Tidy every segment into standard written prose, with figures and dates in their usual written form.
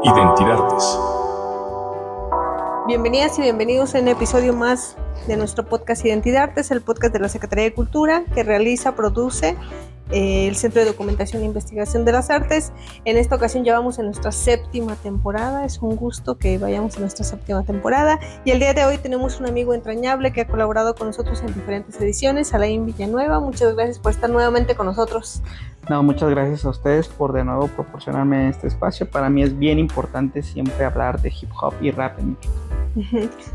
Identidades. Bienvenidas y bienvenidos a un episodio más de nuestro podcast Identidades, el podcast de la Secretaría de Cultura que produce el Centro de Documentación e Investigación de las Artes. En esta ocasión ya vamos en nuestra 7ª temporada, es un gusto que vayamos en nuestra 7ª temporada y el día de hoy tenemos un amigo entrañable que ha colaborado con nosotros en diferentes ediciones, Alain Villanueva. Muchas gracias por estar nuevamente con nosotros. No, muchas gracias a ustedes por de nuevo proporcionarme este espacio. Para mí es bien importante siempre hablar de hip hop y rap en México.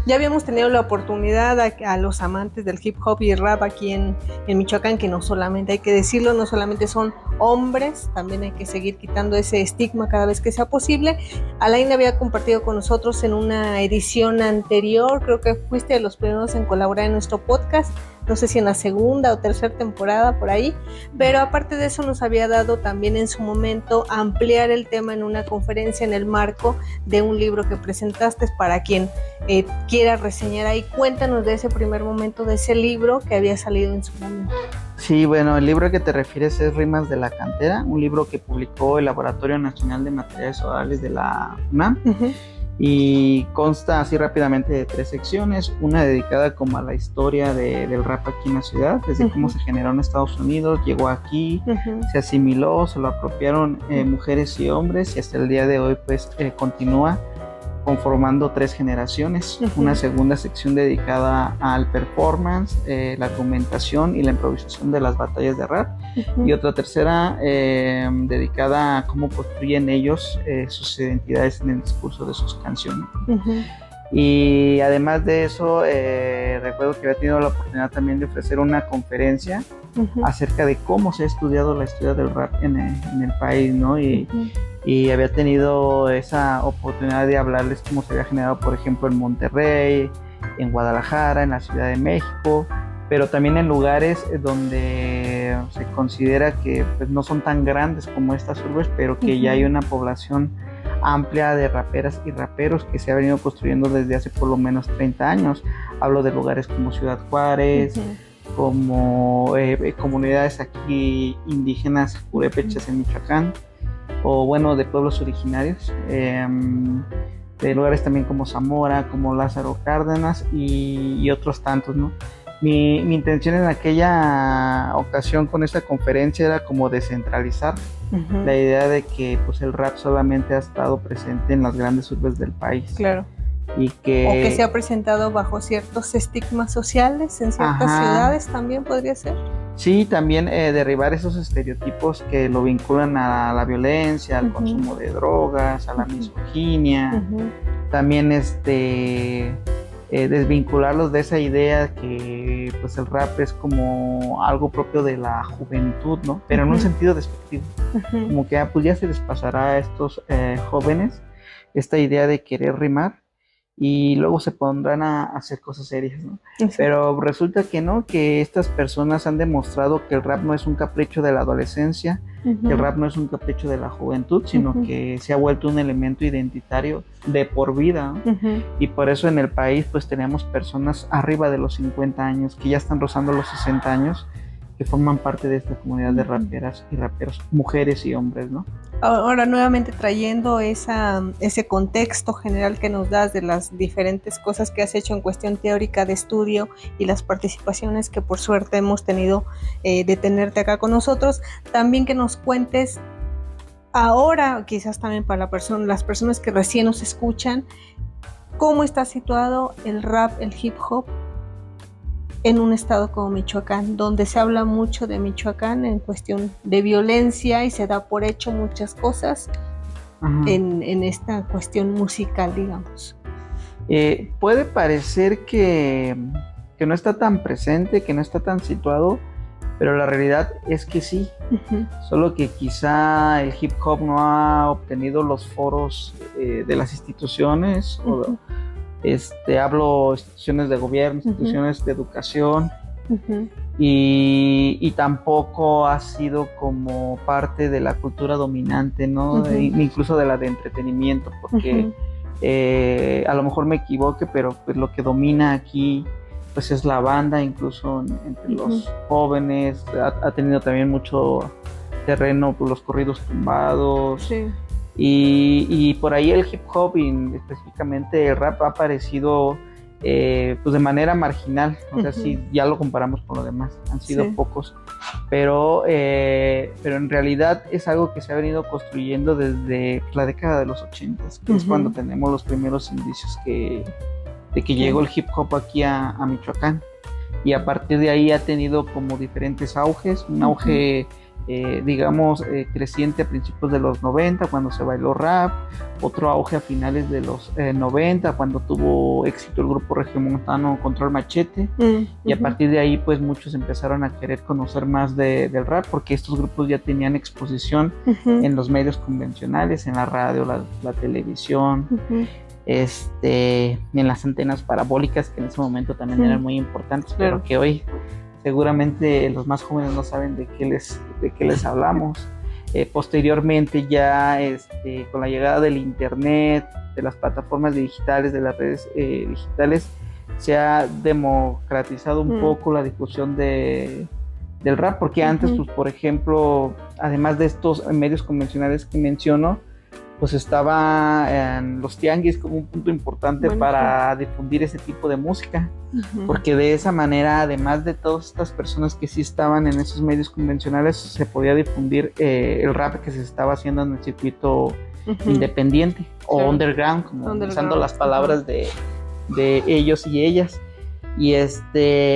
Ya habíamos tenido la oportunidad a los amantes del hip hop y rap aquí en Michoacán, que no solamente hay que decirlo, no solamente son hombres, también hay que seguir quitando ese estigma cada vez que sea posible. Alain había compartido con nosotros en una edición anterior, creo que fuiste de los primeros en colaborar en nuestro podcast, no sé si en la 2ª o 3ª temporada por ahí, pero aparte de eso nos había dado también en su momento ampliar el tema en una conferencia en el marco de un libro que presentaste para quien quiera reseñar ahí. Cuéntanos de ese primer momento de ese libro que había salido en su momento. Sí, bueno, el libro al que te refieres es Rimas de la Cantera, un libro que publicó el Laboratorio Nacional de Materiales Orales de la UNAM. Y consta así rápidamente de 3 secciones, una dedicada como a la historia del rap aquí en la ciudad, desde cómo se generó en Estados Unidos, llegó aquí, se asimiló, se lo apropiaron mujeres y hombres, y hasta el día de hoy pues continúa conformando 3 generaciones. Una segunda sección dedicada al performance, la argumentación y la improvisación de las batallas de rap, y otra tercera dedicada a cómo construyen ellos sus identidades en el discurso de sus canciones. Y además de eso, recuerdo que había tenido la oportunidad también de ofrecer una conferencia acerca de cómo se ha estudiado la historia del rap en el país, ¿no? Y había tenido esa oportunidad de hablarles cómo se había generado, por ejemplo, en Monterrey, en Guadalajara, en la Ciudad de México, pero también en lugares donde se considera que pues, no son tan grandes como estas urbes, pero que ya hay una población amplia de raperas y raperos que se ha venido construyendo desde hace por lo menos 30 años. Hablo de lugares como Ciudad Juárez, como comunidades aquí indígenas purépechas en Michoacán, o bueno, de pueblos originarios, de lugares también como Zamora, como Lázaro Cárdenas y otros tantos, ¿no? Mi intención en aquella ocasión con esta conferencia era como descentralizar la idea de que pues el rap solamente ha estado presente en las grandes urbes del país. Claro. Y que, o que se ha presentado bajo ciertos estigmas sociales en ciertas ciudades también podría ser. Sí, también derribar esos estereotipos que lo vinculan a la violencia, al consumo de drogas, a la misoginia. También desvincularlos de esa idea que pues el rap es como algo propio de la juventud, ¿no? Pero en un sentido despectivo, como que pues ya se les pasará a estos jóvenes esta idea de querer rimar y luego se pondrán a hacer cosas serias, ¿no? Pero resulta que no, que estas personas han demostrado que el rap no es un capricho de la adolescencia, que el rap no es un capricho de la juventud, sino que se ha vuelto un elemento identitario de por vida, ¿no? Y por eso en el país pues tenemos personas arriba de los 50 años que ya están rozando los 60 años, que forman parte de esta comunidad de raperas y raperos, mujeres y hombres, ¿no? Ahora nuevamente trayendo ese contexto general que nos das de las diferentes cosas que has hecho en cuestión teórica de estudio y las participaciones que por suerte hemos tenido de tenerte acá con nosotros, también que nos cuentes ahora, quizás también para las personas que recién nos escuchan, cómo está situado el rap, el hip hop en un estado como Michoacán, donde se habla mucho de Michoacán en cuestión de violencia y se da por hecho muchas cosas en esta cuestión musical, digamos. Puede parecer que no está tan presente, que no está tan situado, pero la realidad es que sí, solo que quizá el hip hop no ha obtenido los foros de las instituciones, hablo instituciones de gobierno, instituciones de educación, y tampoco ha sido como parte de la cultura dominante, ¿no? Incluso de la de entretenimiento, porque a lo mejor me equivoque, pero pues lo que domina aquí pues es la banda, incluso entre los jóvenes, ha tenido también mucho terreno por los corridos tumbados, Y por ahí el hip hop y específicamente el rap ha aparecido pues de manera marginal, o sea, si ya lo comparamos con lo demás, han sido pocos, pero en realidad es algo que se ha venido construyendo desde la década de los 80s, que es cuando tenemos los primeros indicios de que llegó el hip hop aquí a Michoacán, y a partir de ahí ha tenido como diferentes auges, un auge digamos creciente a principios de los 90 cuando se bailó rap, otro auge a finales de los 90 cuando tuvo éxito el grupo regiomontano Control Machete, y a partir de ahí pues muchos empezaron a querer conocer más del rap porque estos grupos ya tenían exposición en los medios convencionales, en la radio, la televisión, en las antenas parabólicas que en ese momento también eran muy importantes, pero que hoy seguramente los más jóvenes no saben de qué les hablamos. Posteriormente ya con la llegada del internet, de las plataformas digitales, de las redes digitales, se ha democratizado un poco la difusión del rap, porque antes, pues, por ejemplo, además de estos medios convencionales que menciono, pues estaba en los tianguis como un punto importante para difundir ese tipo de música, porque de esa manera, además de todas estas personas que sí estaban en esos medios convencionales, se podía difundir el rap que se estaba haciendo en el circuito independiente o underground, como usando las palabras de ellos y ellas. Y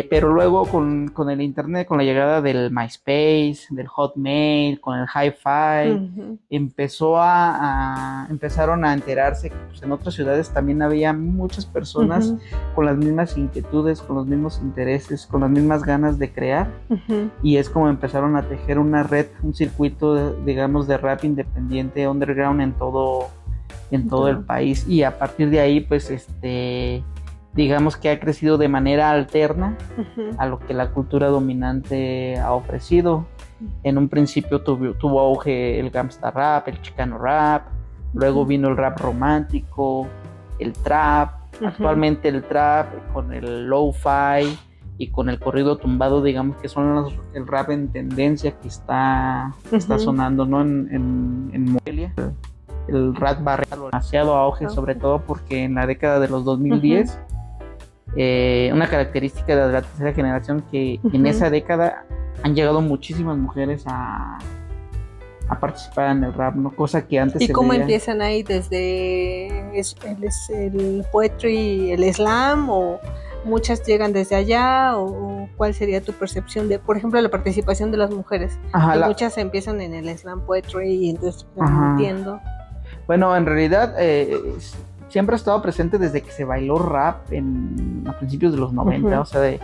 pero luego con el internet, con la llegada del MySpace, del Hotmail, con el Hi-Fi, empezaron a enterarse que pues, en otras ciudades también había muchas personas con las mismas inquietudes, con los mismos intereses, con las mismas ganas de crear, y es como empezaron a tejer una red, un circuito, digamos, de rap independiente, underground en todo el país, y a partir de ahí, pues, digamos que ha crecido de manera alterna a lo que la cultura dominante ha ofrecido. En un principio tuvo auge el gangsta rap, el chicano rap, luego vino el rap romántico, el trap, actualmente el trap con el lo-fi y con el corrido tumbado, digamos que son el rap en tendencia que está sonando, ¿no? en Morelia. El rap barrial demasiado auge, sobre todo porque en la década de los 2010 una característica de la tercera generación que en esa década han llegado muchísimas mujeres a participar en el rap, ¿no? Cosa que antes ¿Y cómo empiezan ahí? ¿Desde el poetry, el slam, o muchas llegan desde allá, o cuál sería tu percepción de, por ejemplo, la participación de las mujeres? Muchas empiezan en el slam poetry y entonces entiendo. Bueno, en realidad siempre ha estado presente desde que se bailó rap a principios de los 90, o sea,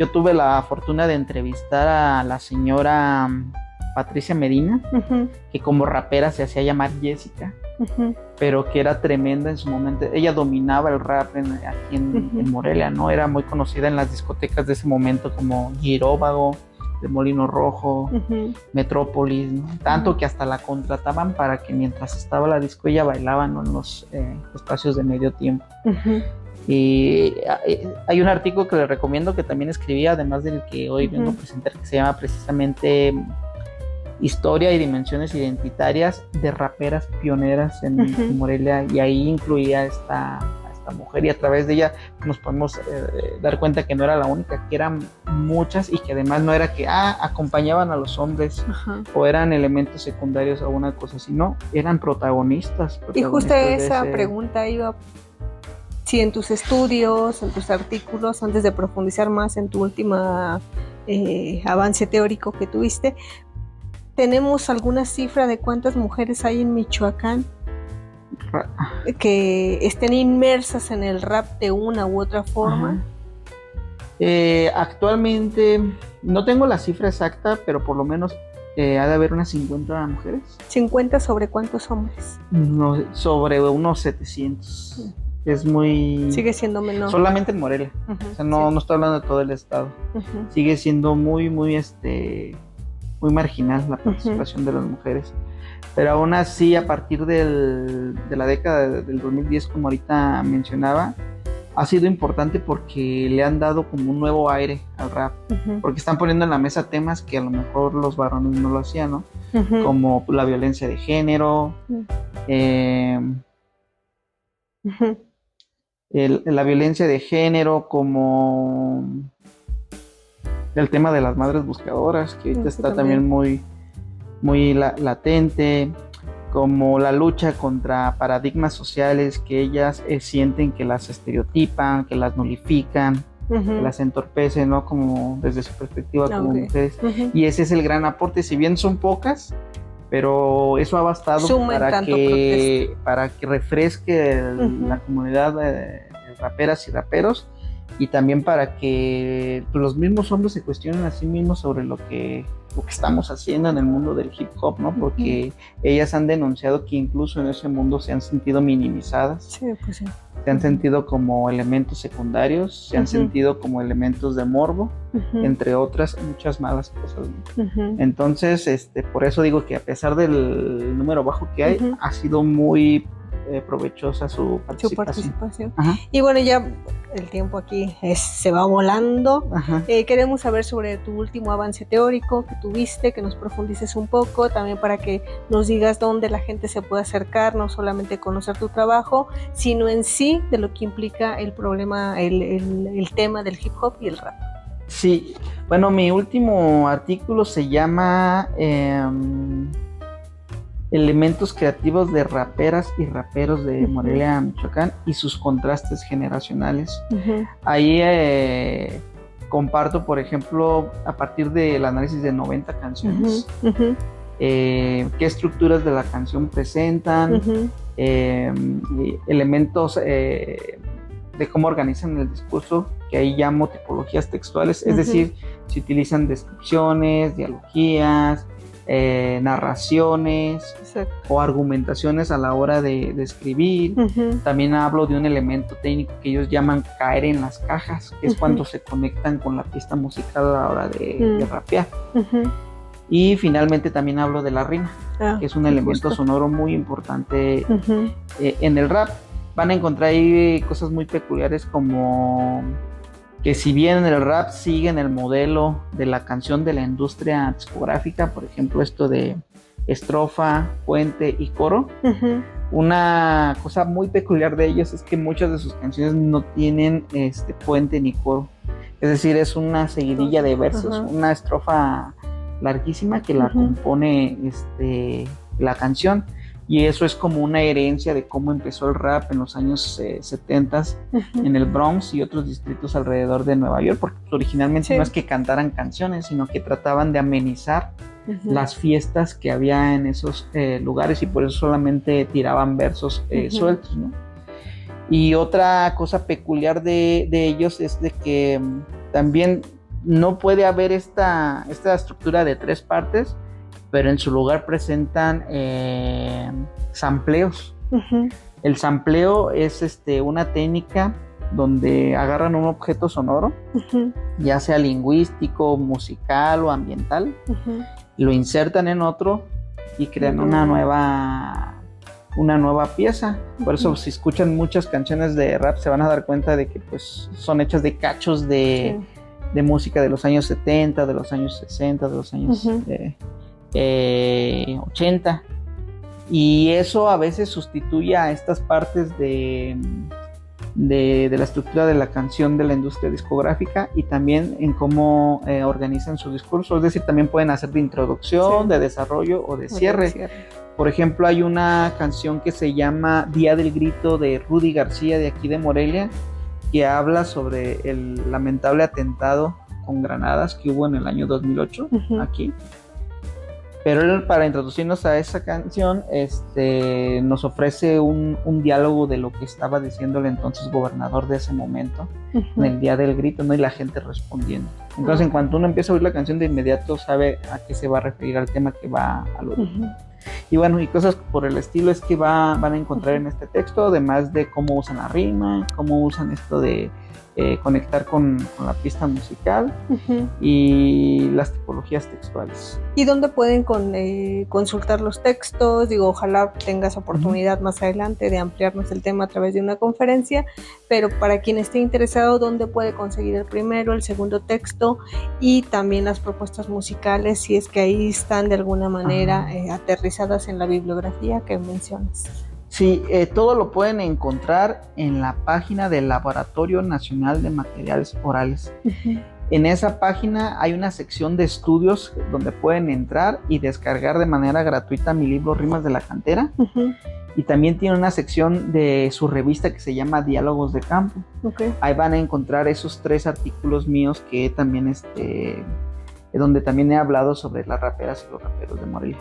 yo tuve la fortuna de entrevistar a la señora Patricia Medina, que como rapera se hacía llamar Jessica, pero que era tremenda en su momento. Ella dominaba el rap aquí en Morelia, ¿no? Era muy conocida en las discotecas de ese momento como Giróvago, de Molino Rojo, Metrópolis, ¿no? Tanto que hasta la contrataban para que mientras estaba la disco ella bailaba, ¿no? En los espacios de medio tiempo. Y hay un artículo que le recomiendo que también escribí, además del que hoy vengo a presentar, que se llama precisamente Historia y dimensiones identitarias de raperas pioneras en Morelia, y ahí incluía esta mujer, y a través de ella nos podemos dar cuenta que no era la única, que eran muchas, y que además no era que acompañaban a los hombres o eran elementos secundarios a una cosa, sino eran protagonistas. Y justo esa pregunta iba, si en tus estudios, en tus artículos, antes de profundizar más en tu última avance teórico que tuviste, ¿tenemos alguna cifra de cuántas mujeres hay en Michoacán que estén inmersas en el rap de una u otra forma? Actualmente no tengo la cifra exacta, pero por lo menos ha de haber unas 50 mujeres. ¿50 sobre cuántos hombres? No, sobre unos 700. Es muy... Sigue siendo menor. Solamente en Morelia. O sea, no estoy hablando de todo el estado. Sigue siendo muy, muy, muy marginal la participación de las mujeres. Pero aún así, a partir de la década del 2010, como ahorita mencionaba, ha sido importante porque le han dado como un nuevo aire al rap, porque están poniendo en la mesa temas que a lo mejor los varones no lo hacían, ¿no? Como la violencia de género, la violencia de género, como el tema de las madres buscadoras, que ahorita está también muy, muy latente, como la lucha contra paradigmas sociales que ellas sienten que las estereotipan, que las nulifican, que las entorpecen, ¿no? Como desde su perspectiva como mujeres. Y ese es el gran aporte, si bien son pocas, pero eso ha bastado para que refresque la comunidad de raperas y raperos, y también para que los mismos hombres se cuestionen a sí mismos sobre lo que estamos haciendo en el mundo del hip hop, ¿no? Porque ellas han denunciado que incluso en ese mundo se han sentido minimizadas, se han sentido como elementos secundarios, se han sentido como elementos de morbo, entre otras muchas malas cosas, ¿no? Entonces, por eso digo que a pesar del número bajo que hay, ha sido muy provechosa su participación. Y bueno, ya el tiempo aquí se va volando. Queremos saber sobre tu último avance teórico que tuviste, que nos profundices un poco, también para que nos digas dónde la gente se puede acercar, no solamente conocer tu trabajo, sino en sí de lo que implica el problema, el tema del hip hop y el rap. Sí, bueno, mi último artículo se llama Elementos creativos de raperas y raperos de Morelia, Michoacán, y sus contrastes generacionales. Ahí comparto, por ejemplo, a partir del análisis de 90 canciones, qué estructuras de la canción presentan, elementos de cómo organizan el discurso, que ahí llamo tipologías textuales, es decir, se utilizan descripciones, dialogías, narraciones o argumentaciones a la hora de escribir. También hablo de un elemento técnico que ellos llaman caer en las cajas, que es cuando se conectan con la pista musical a la hora de rapear. Y finalmente también hablo de la rima, que es un elemento sonoro muy importante en el rap. Van a encontrar ahí cosas muy peculiares, como que si bien el rap sigue en el modelo de la canción de la industria discográfica, por ejemplo esto de estrofa, puente y coro, una cosa muy peculiar de ellos es que muchas de sus canciones no tienen puente ni coro, es decir, es una seguidilla de versos, una estrofa larguísima que la compone la canción. Y eso es como una herencia de cómo empezó el rap en los años 70 en el Bronx y otros distritos alrededor de Nueva York, porque originalmente no es que cantaran canciones, sino que trataban de amenizar las fiestas que había en esos lugares, y por eso solamente tiraban versos sueltos, ¿no? Y otra cosa peculiar de ellos es de que también no puede haber esta estructura de 3 partes, pero en su lugar presentan sampleos. El sampleo es una técnica donde agarran un objeto sonoro, ya sea lingüístico, musical o ambiental, lo insertan en otro y crean una nueva pieza. Por eso si escuchan muchas canciones de rap se van a dar cuenta de que pues son hechas de cachos de música de los años 70, de los años 60, de los años 80, y eso a veces sustituye a estas partes de la estructura de la canción de la industria discográfica, y también en cómo organizan su discurso, es decir, también pueden hacer de introducción, de desarrollo o de cierre. Por ejemplo, hay una canción que se llama Día del Grito de Rudy García, de aquí de Morelia, que habla sobre el lamentable atentado con granadas que hubo en el año 2008 aquí. Pero él, para introducirnos a esa canción, nos ofrece un diálogo de lo que estaba diciendo el entonces gobernador de ese momento, en el Día del Grito, ¿no? Y la gente respondiendo. Entonces, en cuanto uno empieza a oír la canción, de inmediato sabe a qué se va a referir al tema que va al oír. Y bueno, y cosas por el estilo es que van a encontrar en este texto, además de cómo usan la rima, cómo usan esto de conectar con la pista musical y las tipologías textuales. ¿Y dónde pueden consultar los textos? Digo, ojalá tengas oportunidad más adelante de ampliarnos el tema a través de una conferencia, pero para quien esté interesado, ¿dónde puede conseguir el primero, el segundo texto y también las propuestas musicales, si es que ahí están de alguna manera aterrizadas en la bibliografía que mencionas? Sí, todo lo pueden encontrar en la página del Laboratorio Nacional de Materiales Orales. En esa página hay una sección de estudios donde pueden entrar y descargar de manera gratuita mi libro Rimas de la Cantera. Y también tiene una sección de su revista que se llama Diálogos de Campo. Ahí van a encontrar esos 3 artículos míos que también donde también he hablado sobre las raperas y los raperos de Morelia.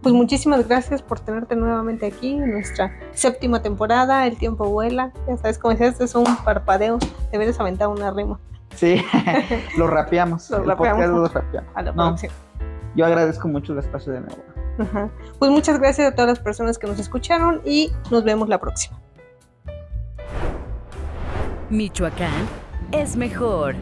Pues muchísimas gracias por tenerte nuevamente aquí en nuestra 7ª temporada. El tiempo vuela, ya sabes cómo es, esto es un parpadeo, deberías aventar una rima. Sí, lo rapeamos. Lo rapeamos. A la próxima. Yo agradezco mucho el espacio de nuevo. Pues muchas gracias a todas las personas que nos escucharon y nos vemos la próxima. Michoacán es mejor.